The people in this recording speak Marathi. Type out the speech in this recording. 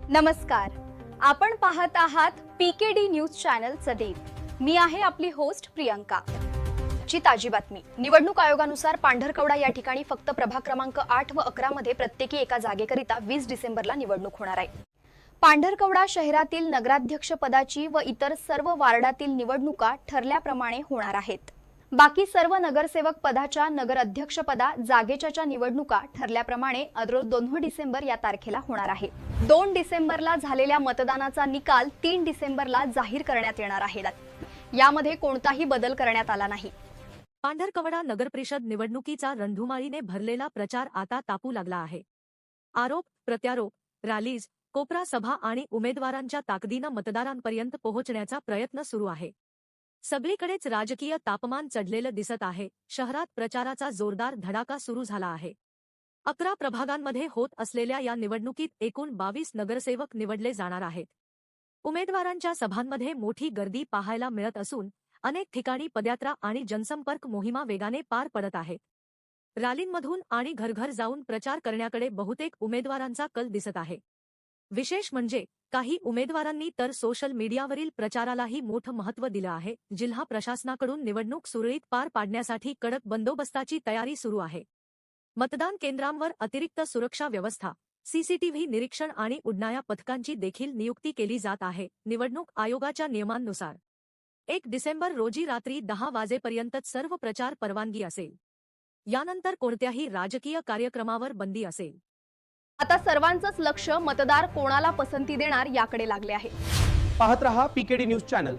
नमस्कार, आपण पाहत आहात पीकेडी न्यूज चॅनल सदैव। मी आहे आपली होस्ट प्रियंका। ची ताजी बातमी। निवडणूक आयोगानुसार पांढरकवडा या ठिकाणी फक्त प्रभाग क्रमांक 8 व 11 मध्ये प्रत्येकी एका जागेकरिता 20 डिसेंबरला निवडणूक होणार आहे। पांढरकवडा शहरातील नगराध्यक्ष पदाची व इतर सर्व वार्डातील निवडणुका ठरल्याप्रमाणे होणार आहेत। बाकी सर्व नगरसेवक पदाच्या नगर अध्यक्ष पदा जागेच्या निवडणुका ठरल्याप्रमाणे 2 डिसेंबर या तारखेला होणार आहे। 2 डिसेंबरला झालेल्या मतदानाचा निकाल 3 डिसेंबरला जाहीर करण्यात येणार आहे। यामध्ये कोणताही बदल करण्यात आला नाही। पांढरकवडा नगरपरिषद निवडणुकीचा रणधुमाळीने भरलेला प्रचार आता तापू लागला आहे। आरोप प्रत्यारोप, रॅलीज, कोपरा सभा आणि उमेदवारांच्या ताकदीने मतदारांपर्यंत पोहोचण्याचा प्रयत्न सुरू आहे। सगळीकडेच राजकीय तापमान चढलेलं दिसत आहे। शहरात प्रचाराचा जोरदार धडाका सुरू झाला आहे। 11 प्रभागांमध्ये होत असलेल्या या निवडणुकीत एकूण 22 नगरसेवक निवडले जाणार आहेत। उमेदवारांच्या सभांमध्ये मोठी गर्दी पाहायला मिळत असून अनेक ठिकाणी पदयात्रा आणि जनसंपर्क मोहिमा वेगाने पार पडत आहेत। रॅलींमधून आणि घरघर जाऊन प्रचार करण्याकडे बहुतेक उमेदवारांचा कल दिसत आहे। विशेष म्हणजे काही उमेदवारांनी तर सोशल मीडियावरील प्रचारालाही मोठं महत्त्व दिलं आहे। जिल्हा प्रशासनाकडून निवडणूक सुरळीत पार पाडण्यासाठी कडक बंदोबस्ताची तयारी सुरू आहे। मतदान केंद्रांवर अतिरिक्त सुरक्षा व्यवस्था, सीसीटीव्ही निरीक्षण आणि उडणाऱ्या पथकांची देखील नियुक्ती केली जात आहे। निवडणूक आयोगाच्या नियमांनुसार 1 डिसेंबर रोजी रात्री 10 वाजेपर्यंतच सर्व प्रचार परवानगी असेल। यानंतर कोणत्याही राजकीय कार्यक्रमावर बंदी असेल। आता सर्वांचंच लक्ष मतदार कोणाला पसंती देणार याकडे लागले आहे। पाहत रहा पीकेडी न्यूज चॅनल।